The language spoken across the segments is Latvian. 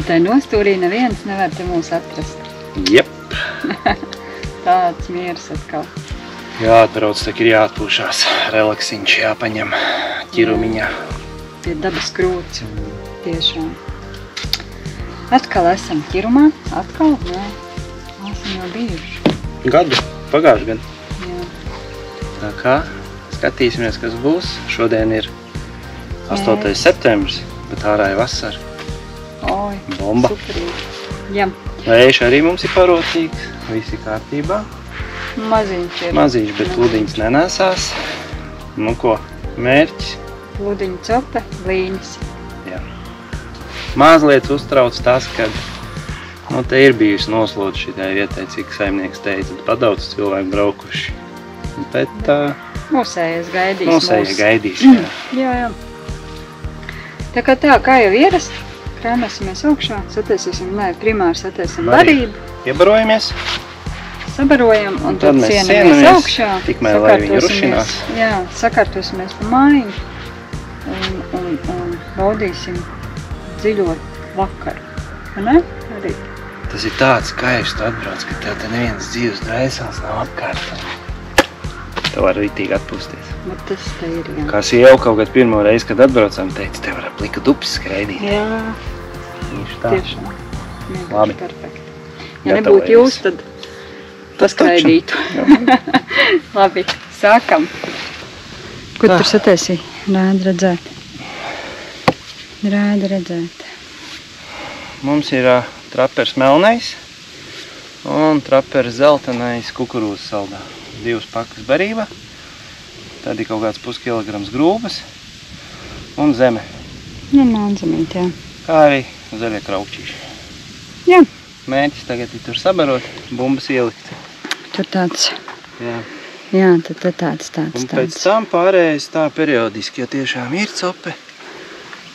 Tā nostūrī neviens nevar te mūs atrast. Jep. Tāds miers atkal. Jāatbrauc, tak ir jāatpūšās. Relaksiņš jāpaņem ķirumiņā. Pie dabas krūts. Tiešām. Atkal esam ķirumā. Atkal? Nē. Esam jau bijuši. Gadu. Pagājuši gadu. Jā. Tā kā skatīsimies, kas būs. Šodien ir 8. septembris, bet ārā ir vasara. Oi, Bomba. superīgi. Jā. Vējš arī mums ir parotīgs. Visi kārtībā. Maziņš ir. Maziņš, bet ūdiņas nenēsās. Nu ko, mērķis? Ūdiņu cope, blīņas. Jā. Mazliet uztrauc tas, ka te ir bijusi noslodze šitai vietai, cik saimnieks teica, padaudz cilvēku braukuši. Bet Mūsējais gaidīs mūsējie gaidīs, jā. Tā kā jau ierast, krēmēsimies augšā, primāri satiesim barību. Iebarojamies. Sabarojam un tad sienamies augšā. Tikmēr, lai viņi rušinās. Jā, sakārtosimies pa mājiņu un baudīsim dziļo vakaru. Ne? Arī. Tas ir tāds skaists, tu atbrauc, ka tev te neviens dzīves dvēsels nav apkārt. Tev var ritīgi atpūsties. Bet tas te ir, jā. Kā sieva kaut kad pirmo reizi, kad atbraucām, teica, tev var plika dupis skraidīt. Jā, tā. tiešām. Labi. Perfekti. Ja nebūtu jūs, tad paskraidītu. Labi, sākam. Ko tur sataisīji? Rādi redzēt. Rādi redzēt. Mums ir trapers melnais un trapers zeltenais kukurūzas saldā. 2 pakas barība, tad ir kaut kāds puskilograms grūbas un zeme. Nu, nādzamīt, jā. Kā arī zaļie kraukšķīši. Jā. Mērķis tagad ir tur sabarot, bumbas ielikt. Tur tāds. Jā. Jā, tad tāds. Un pēc tam pārējais tā periodiski, ja tiešām ir cope,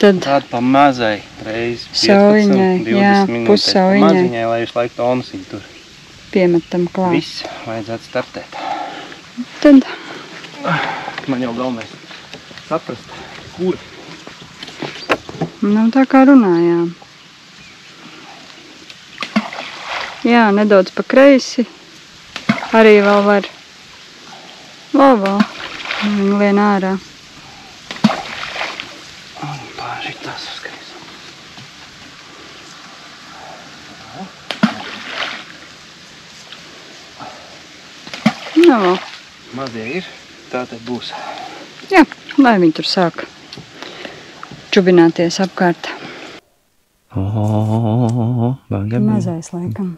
tad tāda pa mazai reizi 15, sauiņai, 20 minūtēs. pussauiņai. Pa maziņai, lai visu laiku tonusiņu tur. Piemetam klāt. Viss vajadzētu startēt. Tad Man jau galvenais saprast, kur. nu tā kā runājām. Jā, nedaudz pa kreisi. Arī vēl var. Vēl. Viņu lien ārā. Un pāri tās uz kreiso. Nu, Mazie ir, tā te būs. jā, lai viņi tur sāk čubināties apkārt. Mazais laikam.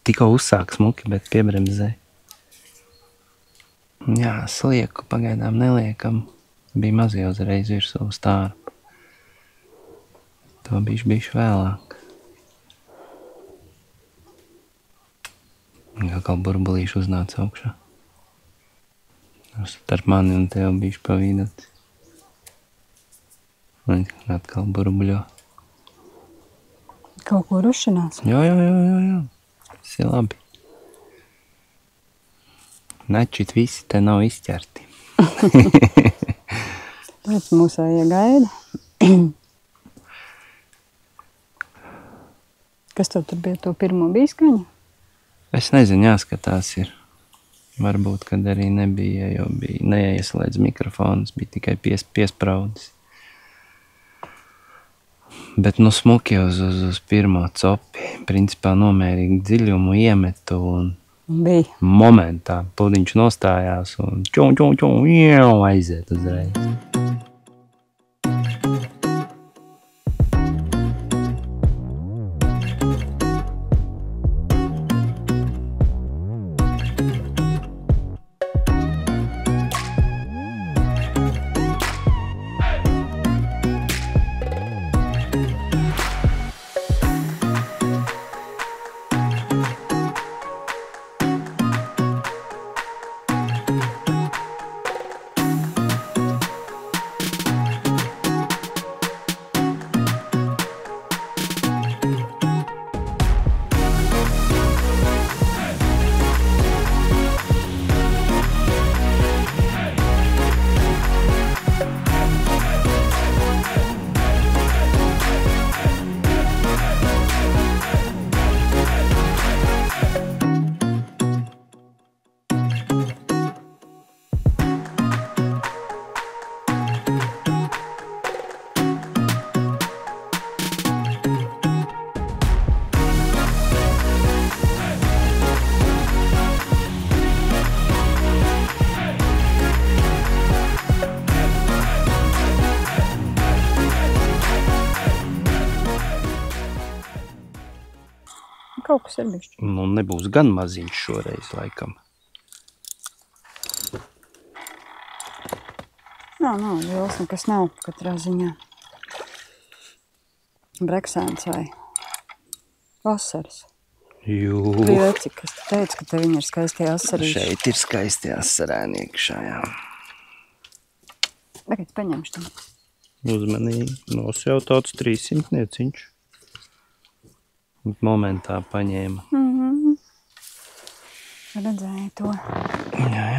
Tikko uzsāk smuki, bet piebremzē. Jā, slieku pagaidām neliekam. Bija mazie uzreiz virsū stārpu. To bišķi vēlāk. Kā burbulīši uznāca augšā. Starp mani un tev bišķi pavīdot. Un atkal burbuļo. Kaut ko rušinās? Jā. Tas ir labi. Načit visi te nav izķerti. Pēc mūsējie gaida. Kas tev tur bija to pirmo bīskaņu? Es nezinu, jāskatās ir. Varbūt, kad arī nebija, jo bija neieslēdz mikrofons, bija tikai piespraudis. Bet nu smuki uz pirmo copi, principā nomērīgi dziļumu iemetu un bija. Momentā pudiņš nostājās un aiziet uzreiz. kaut kas ir bišķi. Nu, nebūs gan maziņš šoreiz, laikam. Nav liels, nekas nav katrā ziņā. Breksēns vai asaras. Jū. Prieci, kas tu teici, ka te viņi ir skaistie asarīši. Šeit ir skaistie asarēni iekšā, jā. Tagad paņemšu tam. Uzmanīgi. Nos jau tāds 300 nieciņš. Momentā paņēma. Redzēju to. Jā.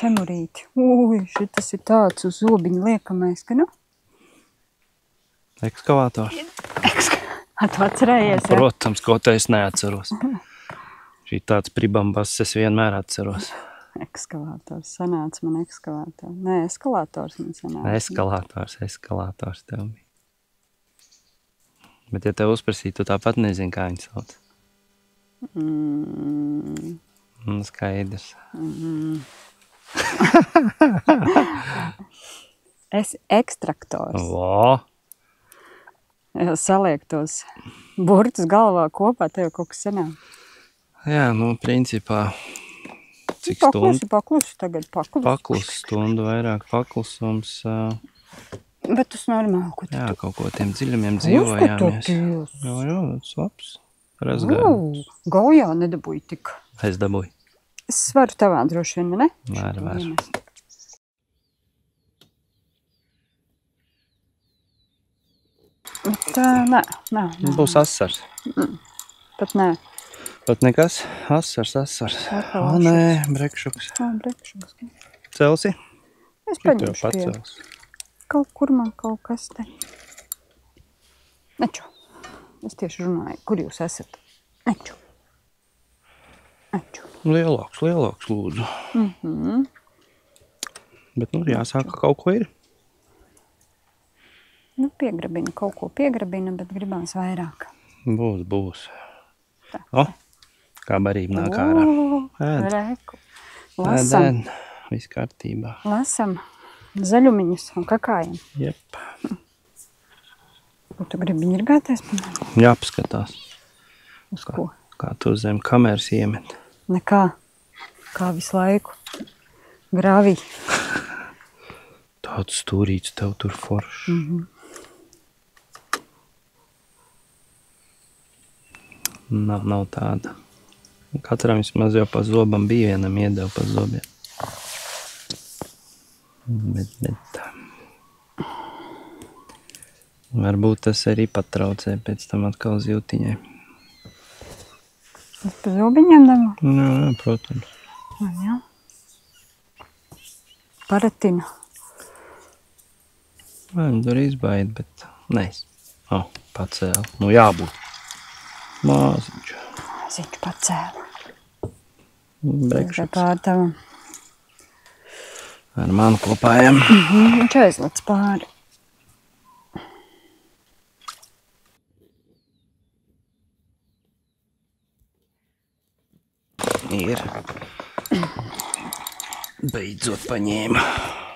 Čemurīti. Ui, šitas ir tāds uz zobiņu liekamais, ka nu? Ekskavātors. Tu atcerējies, jā? Protams, ko te es neatceros. Šī tāds pribambas es vienmēr atceros. Ekskavātors. Sanāca man ekskavātors. Nē, eskalātors man sanāca. Eskalātors tev bija. Bet ja tev uzprasītu, tu tāpat nezini, kā viņi sauc. Skaidrs. Ekstraktors. Vā! Saliek tos burtus galvā kopā, tev kaut kas sanāk. Jā, nu, principā, cik stundu? Paklusi tagad, paklusi. Paklus stundu, vairāk paklusums. Bet tas normāli, ko tu. Jā, kaut ko tiem dziļumiem dzīvojāmies. Jā, tas labs. Razgājums. Gaujā nedabūji tik. Es dabūju. Es varu tavā droši vien, ne? Var. Bet nē. Būs asars. Pat nē. Pat nekas? Asars. Nē, brekšuks. Brekšuks. Celsi? Es paņemšu pie. Kaut kur man kaut kas te. Neču. Es tieši runāju, kur jūs esat. Neču. Lielāks, lūdzu. Bet, nu, jāsaka, kaut ko ir. Nu, piegrabina, kaut ko piegrabina, bet gribams vairāk. Būs. Kā barība nāk ārā. Reku. Lasam. Viss kārtībā. Lasam zaļumiņus un kakājiem. Jep. Ko tu gribi ņirgāties? Jāpaskatās. Uz ko? Kā tu zem kameras iemet. Nekā. Kā visu laiku. Grāvī. Tāds stūrīts tev tur foršs. Nav tāda. Katram vismaz jau pa zobam bija, vienam iedeva pa zobiem. Bet varbūt tas arī patraucē pēc tam atkal ziltiņai. Tas pa zobiņiem deva? Jā, protams. Jā. Paratina. Man tur izbaid, bet neiz. Pacēla. Nu jābūt. Māziņš. Māziņš pacēla. Brekšuks. Pārtavam. Ar manu kopājam. Viņš aizlec pāri. Ir. Beidzot paņēma.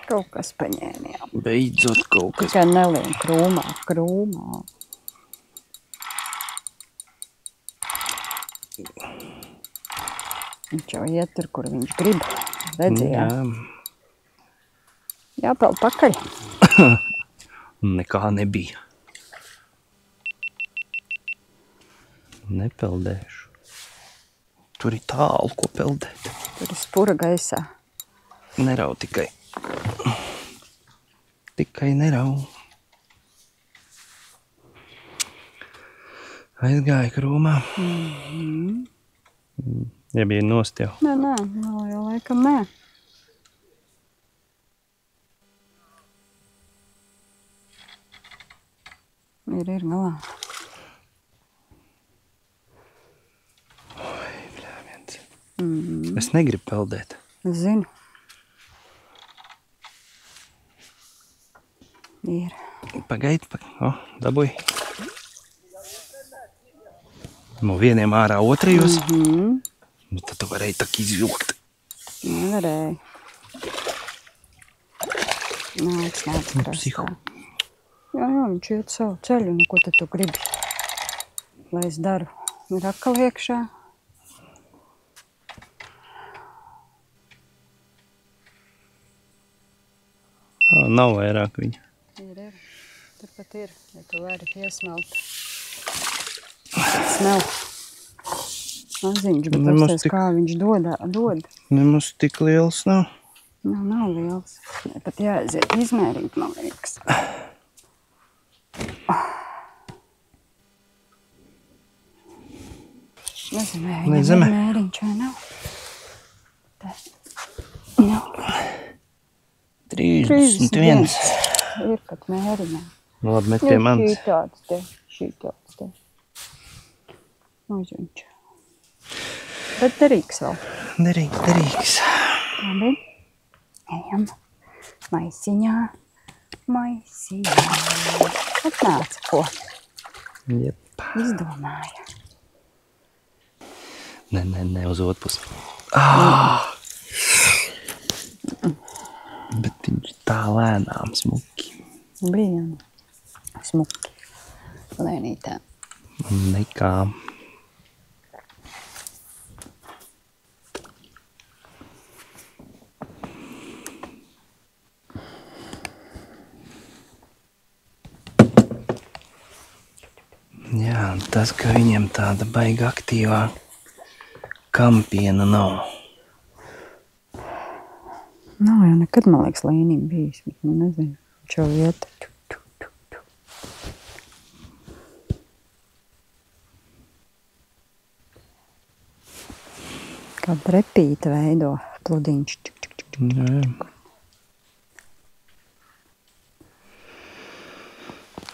Kaut kas paņēma, jā. Beidzot kaut kas. Tikai nelien krūmā. Viņš jau iet tur, kur viņš grib. Redzi, jā. Jāpeld pakaļ. Nekā nebija. Nepeldēšu. Tur ir tālu, ko peldēt. Tur ir spura gaisā. Nerau tikai. Tikai nerau. Aizgāja krūmā. Ja bija nost jau. Nē, vēl jau laikam nē. Ir galā. Es negribu peldēt. Es zinu. Ir. Pagaidi. Dabūj. No vieniem ārā otrajos. Tad tu varēji tak izvilkt. Nevarēju. Nāc krastā. Jā, viņš iet savu ceļu. Nu, ko tad tu gribi? Lai es daru? Ir atkal iekšā. Nav vairāk viņa. Ir. Turpat ir, ja tu vari piesmelt. Smelt. Maziņš, bet apsties, kā viņš dod. Nemaz tik liels nav. Nav liels. Pat jāaiziet izmērīt, man liekas. Nezinu, viņam ir mēriņš vai nav. Te. Nav. 31. Ir pat mēriņā. Nu, labi, met pie manis. Šī tāds te. Maziņš. Bet derīgs vēl. Derīgs. Labi. Ejam. Maisiņā. Atnāca ko? Jep. Izdomāja. Ne, uz otru pusi. Bet viņš tā lēnām smuki. Bija smuki. Lēnītā. Nekā. Jā, tas, ka viņiem tāda baiga aktīvā kampiena nav. Nav jau nekad, man liekas, Līnim bijis, bet nu nezinu. Viņš jau iet. Kāda repīta veido pludiņš. Jā.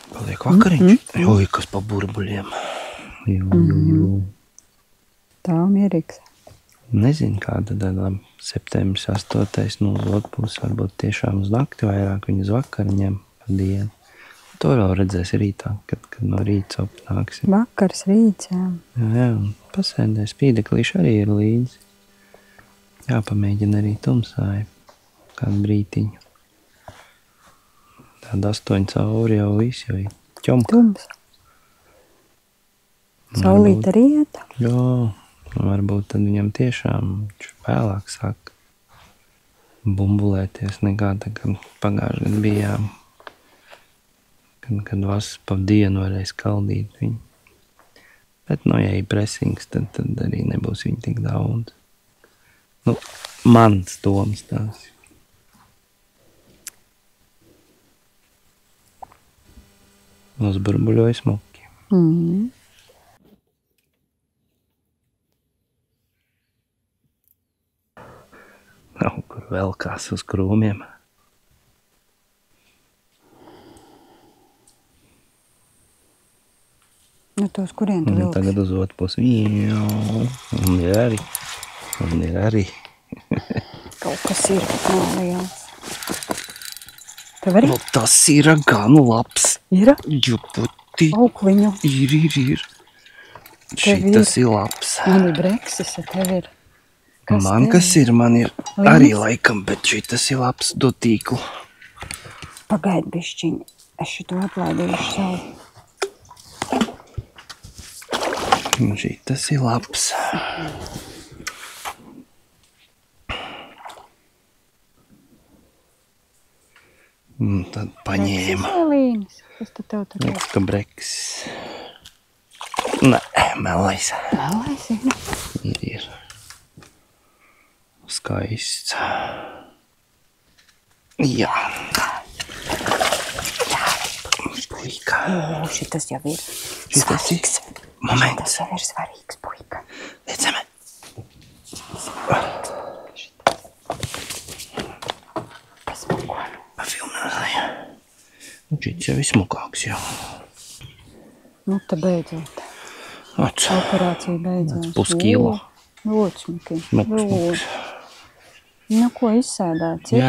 Paliek vakariņš. Joj, kas pa burbuļiem. Tā mierīgs. Nezinu, kāda tādā septembris 8. Nu, uz otru pusi varbūt tiešām uz nakti vairāk, viņa uz vakariņiem pa dienu. To vēl redzēs rītā, kad no rīta apnāksim. Vakars, rīts, jā. Jā, un pasēdēs spīdeklīši arī ir līdzi. Jāpamēģina arī tumsāji kādu brītiņu. Tāda 8 cauri jau viss, jau ir ķomka. Tums. Saulīt arī iet. Jā, varbūt tad viņam tiešām vēlāk sāk bumbulēties nekā tā, kad pagājuši gadu bijām. Kad vasas pa dienu varēs kaldīt viņu. Bet, nu, ja ir presings, tad arī nebūs viņa tik daudz. Nu, mans domas tās. Uzburbuļoja smuki. Nav, kur velkās uz krūmiem. Nu, tos kurien tu vilksi? Tagad uz otru pusi. Un ir arī. Kaut kas ir, bet nav liels. Tev arī? Nu, tas ir gan labs. Ir? Juputi. Aukliņu. Ir. Šitas ir labs. Man ir breksis, ja tev ir. Man ir arī laikam, bet šitas ir labs do tīklu. Pagaidi bišķiņ. Es šito atlaidīšu savu. Šitas ir labs. Tad paņēma. Kas tad tev tur ir? Ka breksis. Nē, melais. Melais ir? Ir. Skaists. Jā. Puika. Šitas jau ir svarīgs. Moments. Šitas jau ir svarīgs, puika. Liecame. Pasmuko. Pafilmēju. Šits jau ir smukāks jau. Nu, te beidzot. Operācija beidzot. Puskilo. Ļoti smuki. Smuks. Nu, ko izsēdāts? Ir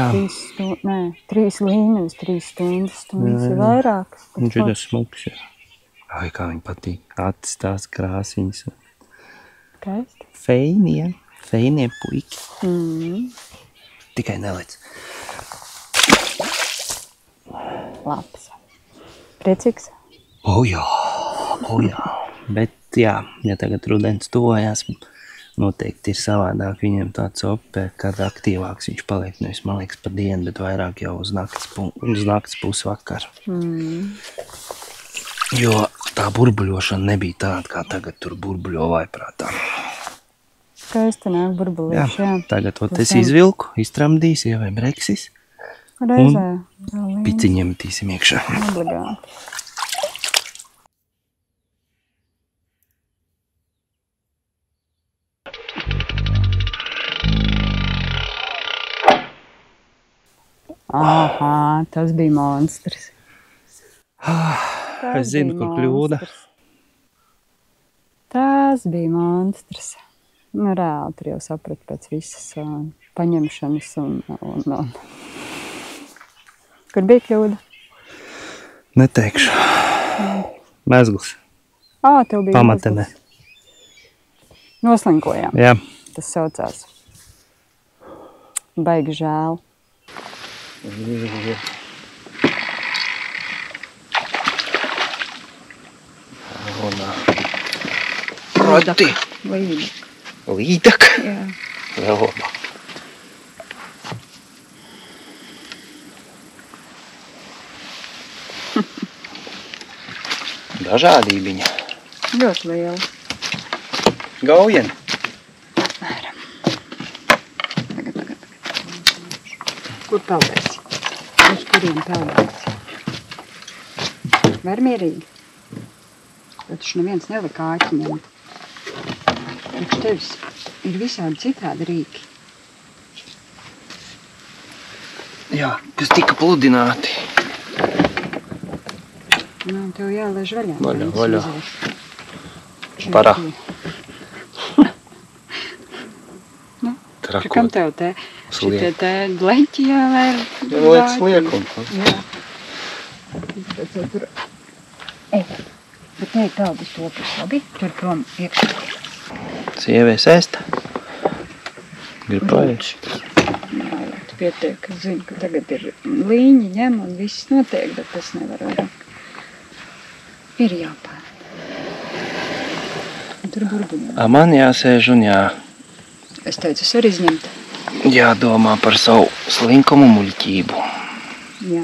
3 līnijas, 3 stundas. Stundas ir vairāk. Viņš ir smuks, jā. Ai, kā viņi patīk. Acis tās krāsiņas. Skaisti. Feinie puiki. Tikai nelec. Labs. Priecīgs? O jā. Bet jā, ja tagad rudens tuvojās, noteikti ir savādāk viņiem tāds ope, kad aktīvāks viņš paliek, nevis, man liekas, pa dienu, bet vairāk jau uz nakts pusvakar. Jo tā burbuļošana nebija tāda, kā tagad tur burbuļo vaiprātā. Skaisti nāk burbuļoši, jā. Tagad es izvilku, iztramdīs, ievai breksis. Reizē. Un piciņiem tīsim iekšā. Obligāti. Aha, tas bija monstrs. Es zinu, kur kļūda. Tas bija monstrs. Nu, reāli tur jau sapratu pēc visas paņemšanas un. Kur bija kļūda? Neteikšu. Mezgls. Tev bija Pamatene. Noslinkojām. Jā. Tas saucās. Baigi žēl. Proti. Līdak. Jā. Vēl labāk. Dažādībiņa. Ļoti liela. Gaujeni. Tagad. Kur peldēsi? Uz kuriem peldēsi? Var mierīgi? Bet taču neviens nelika āķi ņemt. Taču tevis ir visādi citādi rīki. Jā, kas tika pludināti. Tev jālaiž vaļā. Vaļā. Parā. Kam tev te? Šitie te bleķi jāvēr? Jāliek sliekuma. Jā. Bet tur... Bet teikt tādas topas labi, tur prom iekšā. Sievies ēst. Grib paēst. Jā, tu pietiek, es zinu, ka tagad ir līņi ņem un viss notiek, bet tas nevar vairāk. Ir jāpēr. Un tur burbuļo. Man jāsēž un Es teicu, es varu izņemt. jādomā par savu slinkumu muļķību. Jā.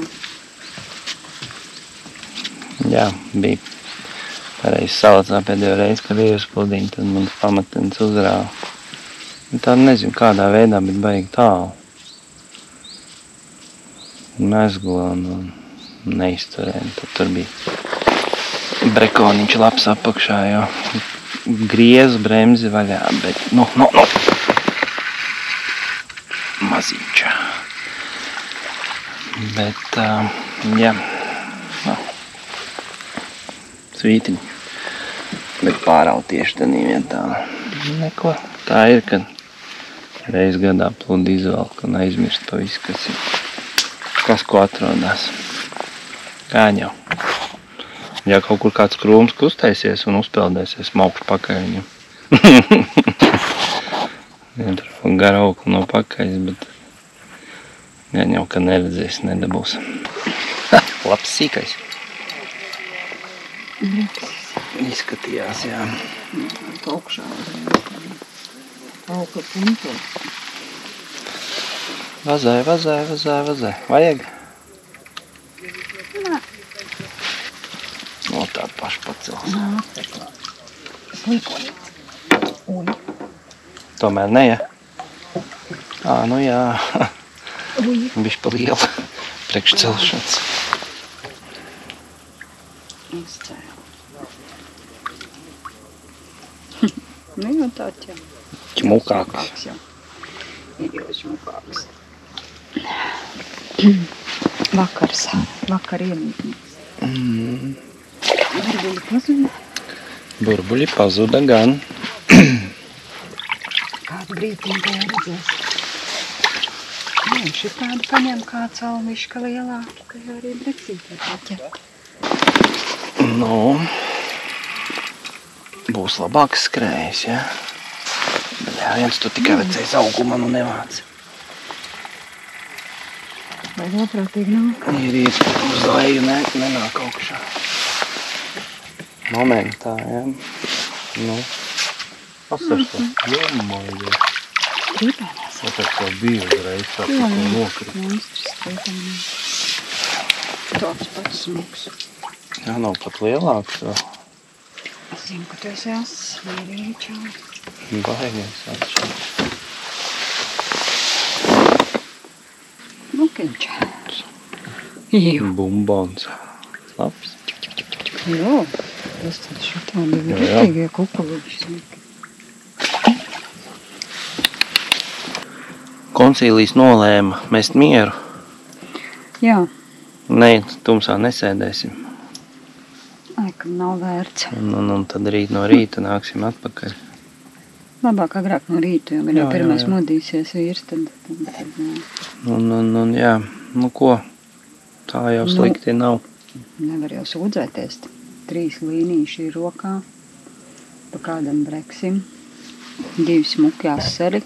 Jā, bija pareizi salacā pēdējo reizi, kad ir uzpludīņi, tad man pamatens uzrāva. Tā nezinu kādā veidā, bet baigi tālu. Mezgla un neizturēja. Tad tur bija brekoniņš labs apakšā, jo griezu bremzi vaļā, bet maziņš. Bet, jā, svītiņi. Bet pārāl tieši tādā vietā. Neko. Tā ir, kad reiz gadā pludi izvelk un aizmirst pa visu, kas ko atrodās. Kāņ jau. Ja kaut kur kāds krūms kustēsies un uzpeldēsies, maukšu pakaļ viņam. Ja tur gara aukli no pakaļas, bet gan jau, ka neredzēs, nedabūs. Labs sīkais. Izskatījās, jā. Augšā. Aukla punto. Vazāj. Vajag? Nā. No tā paša pacels. Slīkoņi. Ui. Tomēr ne, ja? Nu jā. Ui. Bišķi pa lielu priekšcelšanas. Izcēlu. Nu jau tāds jau. Ķmukāks. Ir jau ķmukāks. Vakar iemītnīs. Burbuļi pazuda. Burbuļi pazuda gan. Kādu brītiņu tajā redzēs. Šitādi paņem kā calmiška lielāki, ka jau arī breksītē paķep. Būs labāks skrējs, ja? Jā, viens tu tikai vecais auguma nevāc. Vai labprātīgi nāk? Ir uz leju nenāk augšā. Momentā, ja? Nu, pasars to. Jomaies. Trīpēnēs. Tāpēc to bija uzreiz tā, ka to nokrita. Monstrs trīpēnēs. Tāds pats smuks. Jā, nav pat lielāks vēl. Es zinu, ka tu esi ass, mierīgi čau. Baigies atšķirt. Mukinčēns. Jū. Bumbons. Labs. Jo, tas tad šitādi Jā. vērtīgie kukuļuši. Koncīlijas nolēma mest mieru. Jā, Nē, tumsā nesēdēsim. laikam nav vērts. Un tad rīt no rīta nāksim atpakaļ. Labāk agrāk no rīta, jo, kad jau Jā, pirmais jā. modīsies vīrs, tad jā. Un jā, nu ko, tā jau slikti nav. Nevar jau sūdzēties. 3 līnīši ir rokā, pa kādam breksim, 2 smuki asari.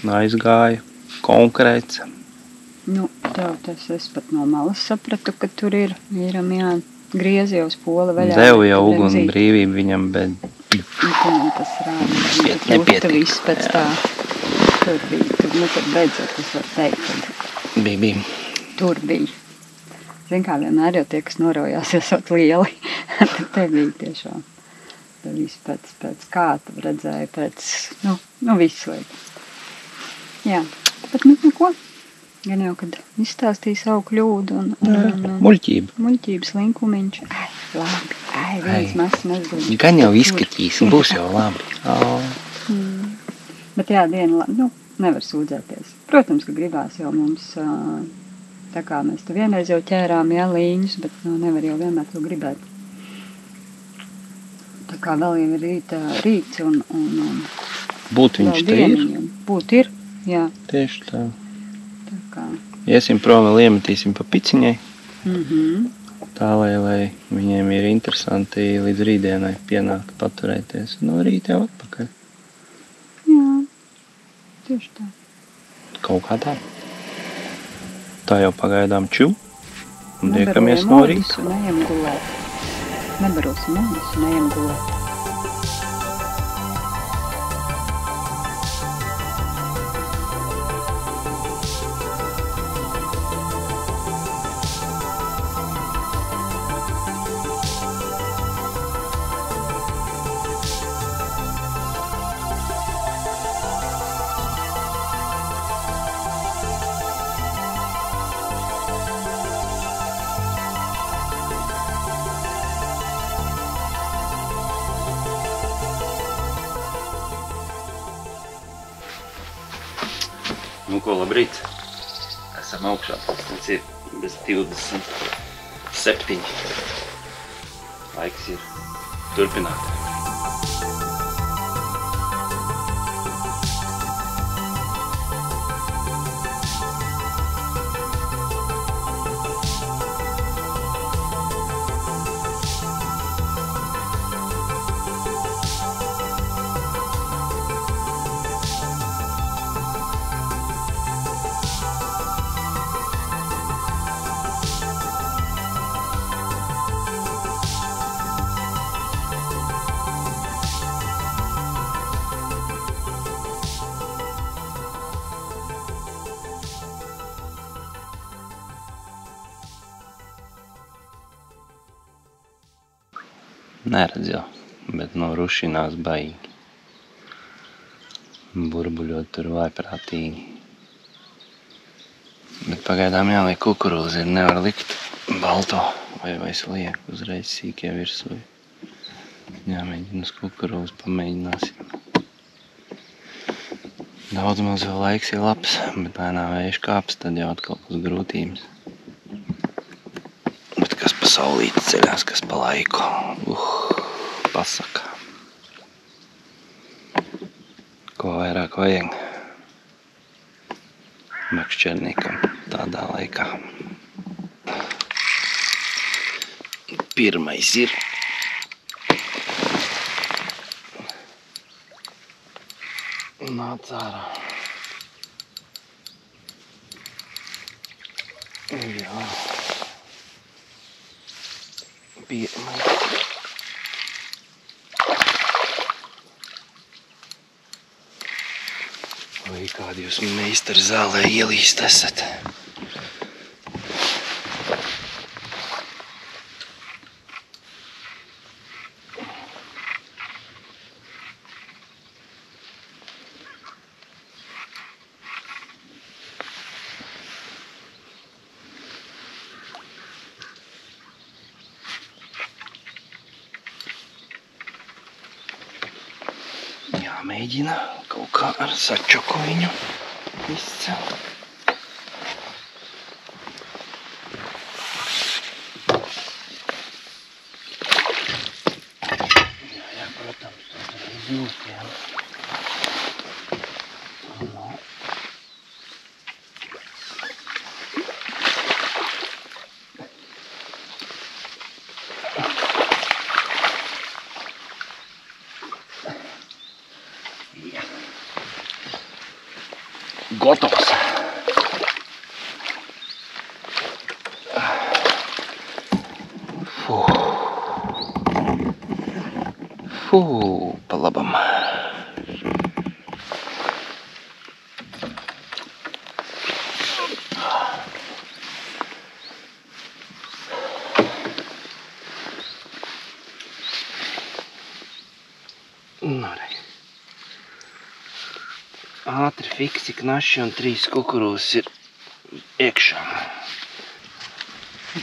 Aizgāja, konkrēts. Nu, tev tas es pat no malas sapratu, ka tur ir vīram jāgriez jau uz pola vaļā. Devu jau uguni brīvību viņam, bet Un tad man tas rāda. Nepietika. Viss pēc tā. Tur bija, tad beidzot es varu teikt, ka bija. tur bija. Zin kā vienmēr jau tie, kas norojās, esot lieli. Tad te bija tiešām. Tad viss pēc kā tu redzēji, nu viss lieta. Jā, bet neko. Gan jau, kad izstāstīja savu kļūdu un Muļķība. muļķības linkumiņš. Ai, labi, viens mazs nezinu. Gan jau izskatīs, būs jau labi. Bet jā, diena, nevar sūdzēties. Protams, ka gribās jau mums, tā kā mēs tu vienreiz jau ķērām, jā, līņus, bet nevar jau vienmēr to gribēt. Tā kā vēl jau ir rīts un Būt viņš te ir. Būt ir, jā. Tieši tā. Tā kā. Iesim prom, vēl iemetīsim pa piciņai. Tā, lai viņiem ir interesanti līdz rītdienai pienākt paturēties. No rīta jau atpakaļ. Jā, tieši tā. Kaut kā tā. Tā jau pagaidām ču. Un tiekamies no rīta. Nebarojam ūdens un ejam gulēt. Nebarosim ūdens un ejam gulēt. Nu ko, labrīt. Esam augšā. Tas ir bez 27. Laiks ir turpināt. Neredz jau, bet no rušinās baigi. Burbuļot tur vaiprātīgi. Bet pagaidām jāliek kukurūzi, nevar likt balto vai liek uzreiz sīkie virsū. Jāmēģina uz kukurūzi, pamēģināsim. Daudz maz vēl laiks ir labs, bet lēnā vējš kāps, tad jau atkal uz grūtības. Bet kas pa saulīti ceļās, kas pa laiku. Pasaka. Ko vairāk vajag makšķerniekam tādā laikā. Pirmais ir nāc ārā. Jā. Pirmais. kādi jūs meistaru zālē ielīst esat. Jāmēģina kaut kā ar sačoku viņu izcelt. Jā, protams, tas ir izjūtiem. Gotovs. Fū, pa labam. Ātri fiksi knaši un 3 kukurūzas ir iekšā.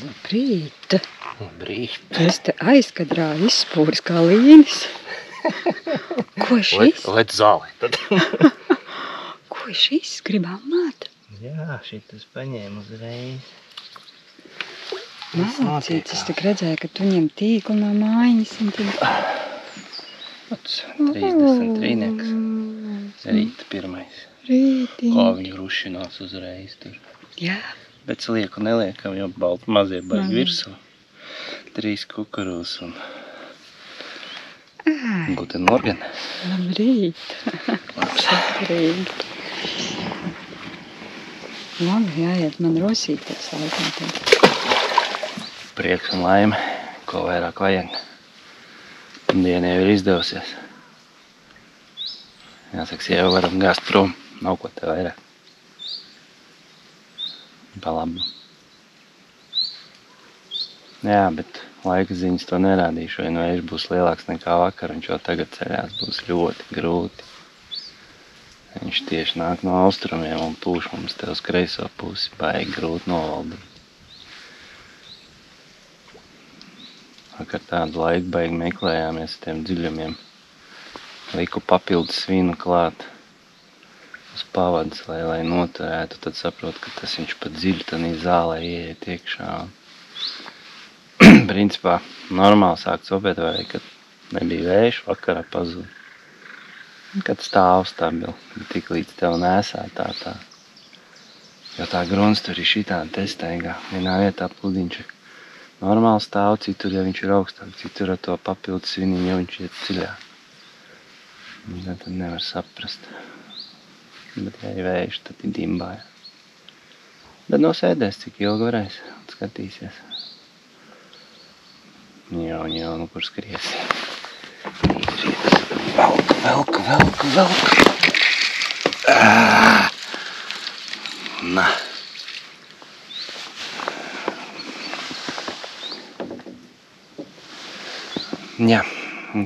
Labrīt. Labrīt. Es te aizkadrā izspūris kā līnis. Ko šis? Lec zāli tad. Ko šis? Gribam māt? Jā, šitas paņēmu uzreiz. Mācīts, es tik redzēju, ka tu ņem tīklu no mājiņas un tad... 30 trīnieks. Rīta pirmais. Rītiņ. Kā viņi rušinās uzreiz tur. Jā. Bet lieku neliekam, jo mazie baigi virsū. 3 kukurūzas un guten morgen. Labrīt. Saprīgi. Labi, jāiet man rosīt pēc laikam. Prieks un laime, ko vairāk vajag. Diena jau ir izdevusies. Jāsaka, sieva varam gāzt prom, nav ko te vairāk. Pa labu. Jā, bet laika ziņas to nerādīšu, vai vējš būs lielāks nekā vakar, viņš jau tagad ceļās būs ļoti grūti. Viņš tieši nāk no austrumiem un pūš mums te uz kreiso pusi, baigi grūti novaldīt. Vakar tādu laiku baigi meklējāmies ar tiem dziļumiem. Liku papildus vīnu klāt uz pavadas, lai noturētu, tad saprotu, ka tas viņš pat dziļi tanī zālē ieiet iekšā. Principā normāli sākt sopēt vai, kad nebija vējš, vakarā pazūd. Kad stāv stabili, tik līdz tev nesā tā. Jo tā grunts tur ir šitādi testaigā. Vienā vietā pludiņš normāli stāv, citur, ja viņš ir augstāk, citur ar to papildus viniņu, ja viņš iet dziļā. Tad nevar saprast. Bet, ja ir vējš, tad ir dimbāja. Bet nosēdēs, cik ilgi varēs, skatīsies. Jā, nu kur skries. Velk. Na. Jā,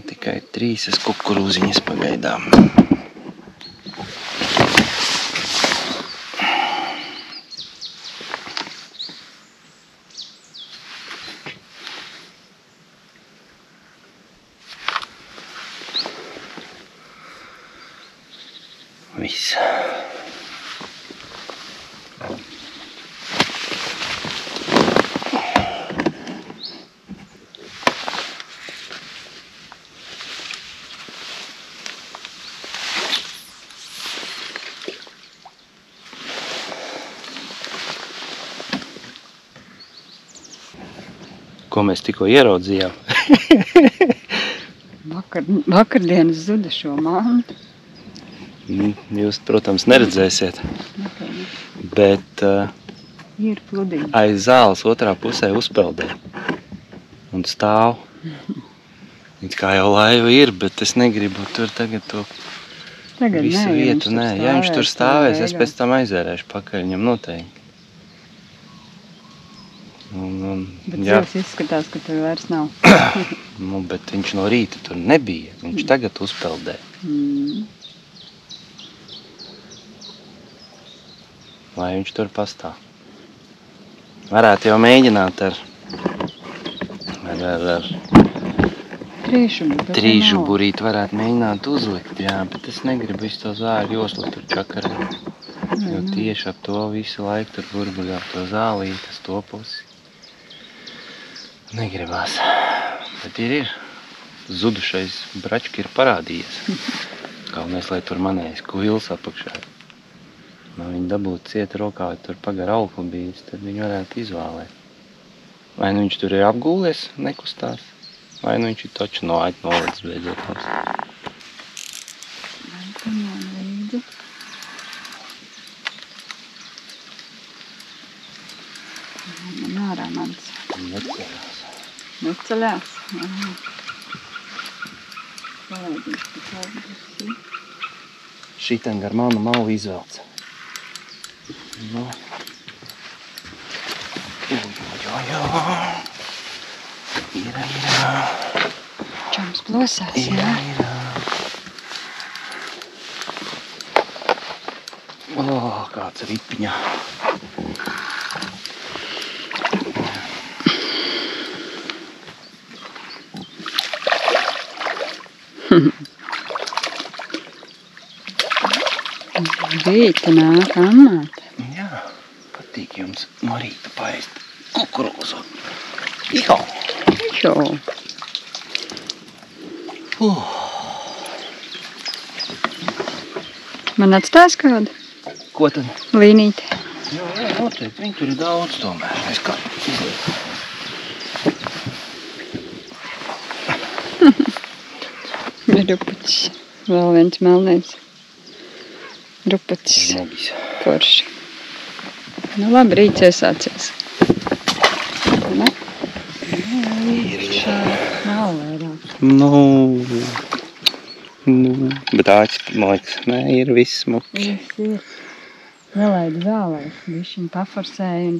tikai 3 kukurūziņas pagaidām. Viss. Ko mēs tikko ieraudzījām? Vakardienas zuda šo mantu. Jūs, protams, neredzēsiet, bet Ir pludiņi. aiz zāles otrā pusē uzpeldē un stāv. It kā jau laiva ir, bet es negribu tur tagad to Tagad visu nē, vietu, nē. Ja viņš tur stāvēs, es pēc tam aizvērēšu pakaļ viņam noteikti. Bet zivs izskatās, ka tur vairs nav. Nu, bet viņš no rīta tur nebija. Viņš tagad uzpeldē. Lai viņš tur pastāv. Varētu jau mēģināt ar trīšu burīti varētu mēģināt uzlikt, jā, bet es negribu visu to zāļu joslu tur čakarēt. Jo tieši ap to visu laiku tur burbuļā to zālīti, tas to pusi. Negribās. Bet ir. Zudušais brački ir parādījies. Galvenais, lai tur manējis kuils apakšā. No viņa dabūt cieta rokā, vai tur pagar auklu bijis, tad viņu varētu izvēlēt. Vai nu viņš tur ir apgūlies, nekustās, vai nu viņš ir taču no aļķi nolēdz beidzot. Man ārā mans. Neceļās. Šitan gar manu malu izvelc. Nu. Ir. Čoms plosās, jā? Kāds ripiņā. Rīta nāk ammāt. Jā, patīk jums no rīta paēst kukurūzu. Iho! Man atstās kādu? Ko tad? Līnīti. Jā, noteikti. Viņi tur ir daudz tomēr. Es kā izlieku. Rupacis. Vēl viens melnēs. Rupacis. Nobis. Forši. Nu labi, rīts iesācies. Ne? Nav vairāk. Nu, bet āķis, man liekas, nē, ir viss smuki. Viss ir. Nelaid zālēs. Višķiņ paforsēja un...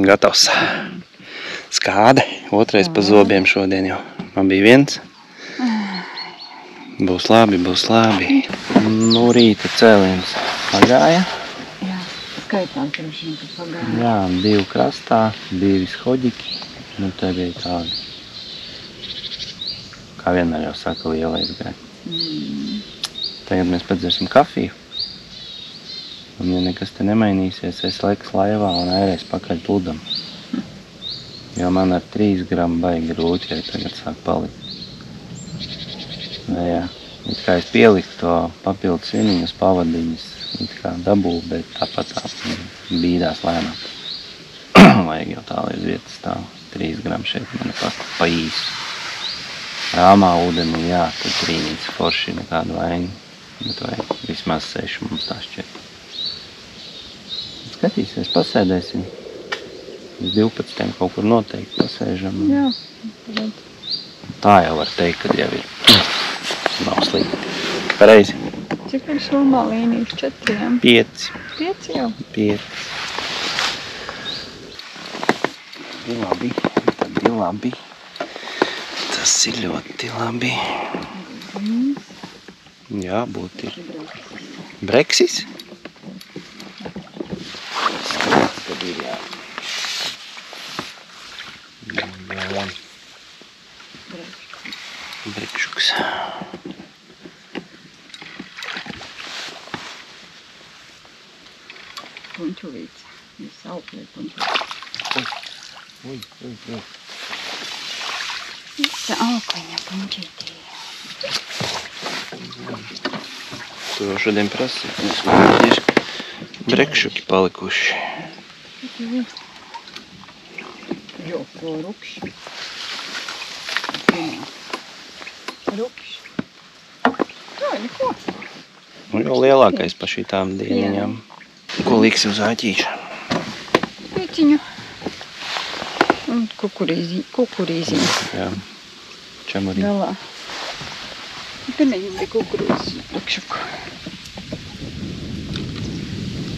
Gatavs. Skāde. Otrais pa zobiem šodien jau. Man bija viens. Būs labi, būs labi. Nu, rīta cēliens pagāja. Jā, skaitām droši vien, ka pagāja. Jā, 2 krastā, 2 hoģiki. Nu, te bija tādi. Kā vienmēr jau saka, lielais gai. Tagad mēs padzersim kafiju. Un, ja nekas te nemainīsies, es laiks laivā un ērēs pakaļ pludam. Jo man ar 3 gramu baigi grūti, ja tagad sāk palikt. Jā, it kā es pieliku to papildu sviņas, pavadiņas, it kā dabū, bet tāpat tā bīdās lēnāk. Vajag jau tā, lai uz vietas stāv. 3 gramu šeit man pa īsu. Rāmā ūdenī, jā, tad trīnīca forši nekādu vaini, bet vajag vismaz 6 mums tā šķiet. Skatīsies, pasēdēsim. Uz 12 kaut kur noteikti pasēžam. Jā. Tā jau var teikt, kad jau ir. Nav slikti. Pareizi. Cik ir somā līnijas? 4? 5. 5 jau? 5. Labi. Tad ir labi. Tas ir ļoti labi. Jā, būt ir. Breksis? Skatās, kad ir jā. Brekšuks. Punčulīts. Viss auklē punčulīts. Ui. Visa aukliņa punčītī. Tu jau šodien prasīji. Mums man tieši brekšuki palikuši. Jo, to rukši. Rukši. Tā, neko. Nu, jau lielākais pa šitām dieniņām. Ko liksi uz āķīša? Pīciņu. Un kukurīziņu. Jā. Čemurī. Galā. Gan viņam bija kukurūzes priekšuku.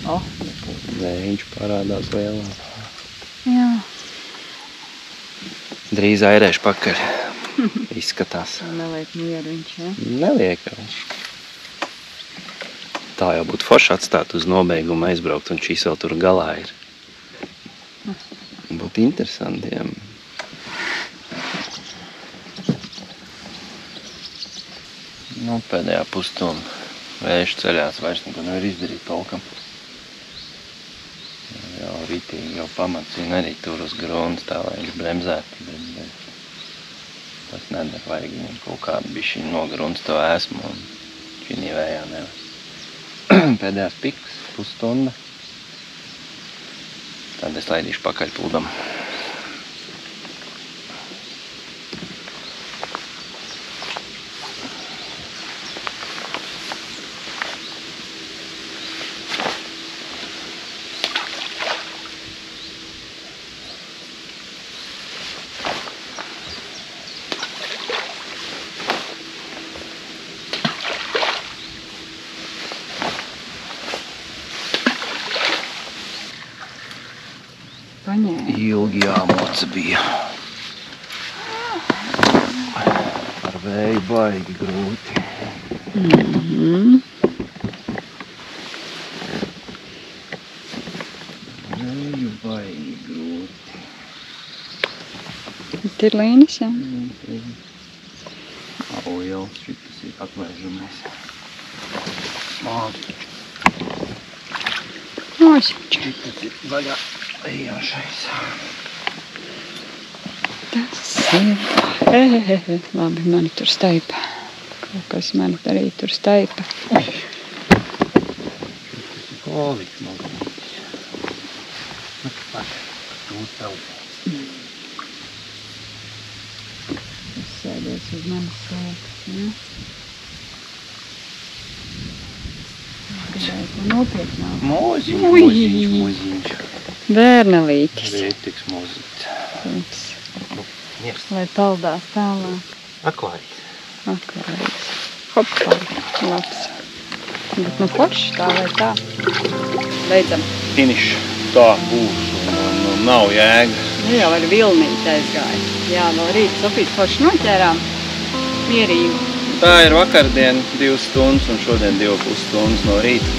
O, Vējiņš parādās lielā. jā. Drīz airēšu pakaļ. Izskatās. Neliek mieru viņš, ja? Neliekam. Tā jau būtu forši atstāt uz nobeigumu aizbraukt, un šīs vēl tur galā ir. Būtu interesanti, jā. Nu, pēdējā pusstunda. Vējš ceļās, vairs neko nevar izdarīt tolkam. Jau rītīgi, jau pamacīja arī tur uz grunts, tā lai viņš bremzētu, bet tas nedara, vajag viņam kaut kādu bišķiņu no grunts to esmu, un šī vējā nevar. Pēdējās pikas, pusstunda. Tad es laidīšu pakaļ pludam. Paņēma. Ilgi jāmoca bija. Ar vēju baigi grūti. Vēju baigi grūti. Te ir līnis, jā? Nav liels, šitas ir atlaižamies. Smāgi. Nošķi. Šitas ir vaļā ejošais. Tas ir. Labi, mani tur staipa. Kaut kas mani arī tur staipa. Šitas ir kolīgs magnītis. Nu, pat, tūs tev. Sēdies uz manas sēkas, ja? Gribēju ko nopietnāk. Moziņš. Bērnelītis. Rītiks mozīts. Tāds, Miers. lai peldās tālāk. Akvārijas. Akvārijas. Hopā, labs. Bet nu forši tā vai tā. Beidzam. Finišs. Tā būs un nav jēga. Nu jau ar vilnīti aizgāja. Jā, no rīta Sofīt forši noķērām. Mierīgi. Tā ir vakardien 2 stundas un šodien 2,5 stundas no rīta.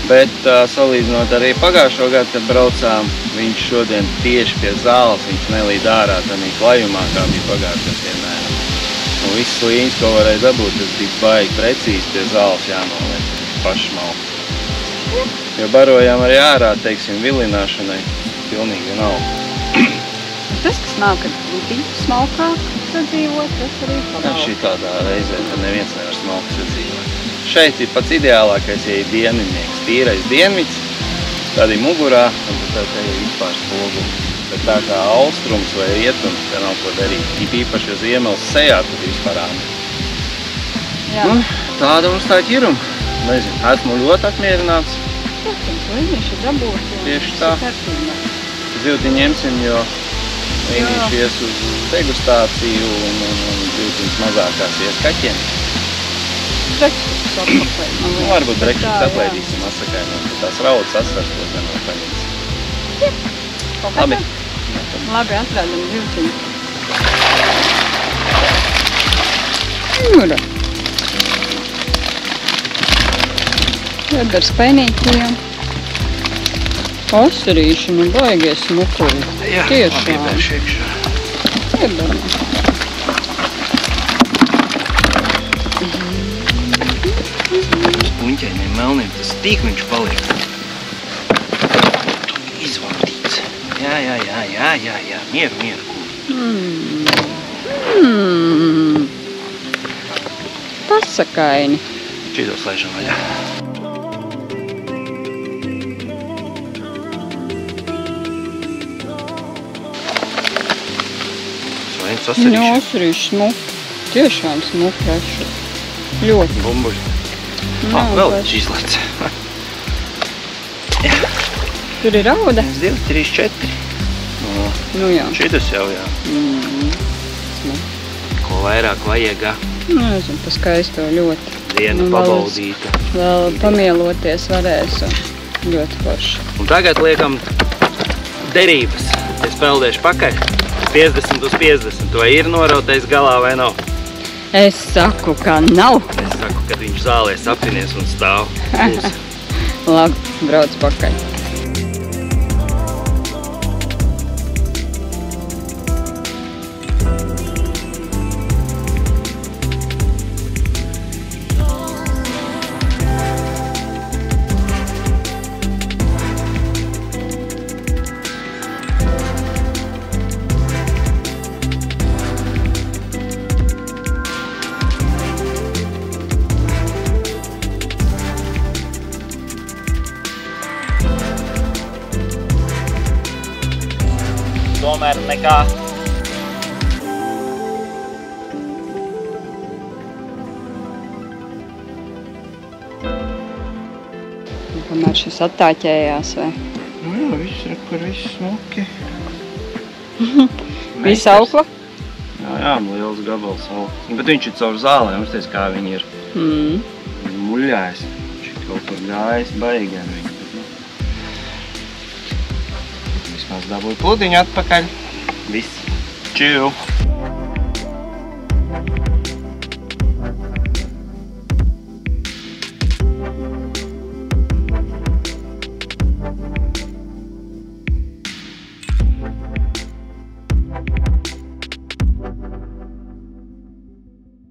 Bet salīdzinot arī pagājušo gadu, kad braucām, viņš šodien tieši pie zāles, viņš nelīd ārā tādā klajumā, kā bija pagājušajā vienmēr. Un viss līņas, ko varēja dabūt, tas bija baigi precīzi pie zāles jānoliek pašmalku. Jo barojām arī ārā, teiksim, vilināšanai, pilnīgi vienalga. Tas, kas nāk, kad būtību smalkāk sadzīvot, tas arī pagalva. Šī tādā reizē, tad neviens nevar smalki sadzīvot. Šeit ir pats ideālākais, ja ir dienvidnieks, tīrais dienvids, tad ir mugurā, un tad te ir vispār spoguli. Bet tā kā austrums vai rietums, te nav ko darīt. Īpaši, ja ziemels sejā, tad vispār āmi. Jā. Nu, tāda mums tā ķiruma. Nezinu, esmu ļoti apmierināts. Protams, līnīši ir dabūti. Tieši tā. Zivtiņu ņemsim, jo līnīši ies uz degustāciju un zivtiņas mazākās ies kaķiem. Brekšķis atpakaļ. Nu, varbūt brekšķis atlaidīsim asakai, bet tās raudas asverstos vienmēr paņemsim. Labi. Labi, atrādam zivtiņu. Jūra. Iedar spainītiem. Asarīši, nu baigies smukuli. Jā, labi iebēršu iekšā. Iebaram. Puņķainiem melniem tas tīkliņš paliek. Tu izvaldīts. Jā. Mieru. Pasakaini. Šitos laižam vaļā. Svainis asarīši. Jā, asarīši smuki. Tiešām smuki ešu. Ļoti. Bumbuļi. Vēl viņš izlec. Tur ir rauda. 1, 2, 3, 4. Nu jā. Šitas jau, jā. Ko vairāk vajag? Nezinu, pa skaisto ļoti. diena pabaudīta. Vēl pamieloties varēs un ļoti forši. Un tagad liekam derības. Es peldēšu pakaļ 50 uz 50. Vai ir norautais galā vai nav? Es saku, ka nav. Es saku, ka viņš zālē sapinies un stāv. Labi, brauc pakaļ. Tomēr nekā. Kamēr šis attāķējās, vai? Nu jā, viss ir, kur viss smuki. Viss aukla? Jā, liels gabals aukla. Bet viņš ir caur zālēm, uzties kā viņi ir muļājis. Viņš ir kaut kur gājis baigi ar viņu. Vismaz dabūju pludiņu atpakaļ. Viss. Čiu!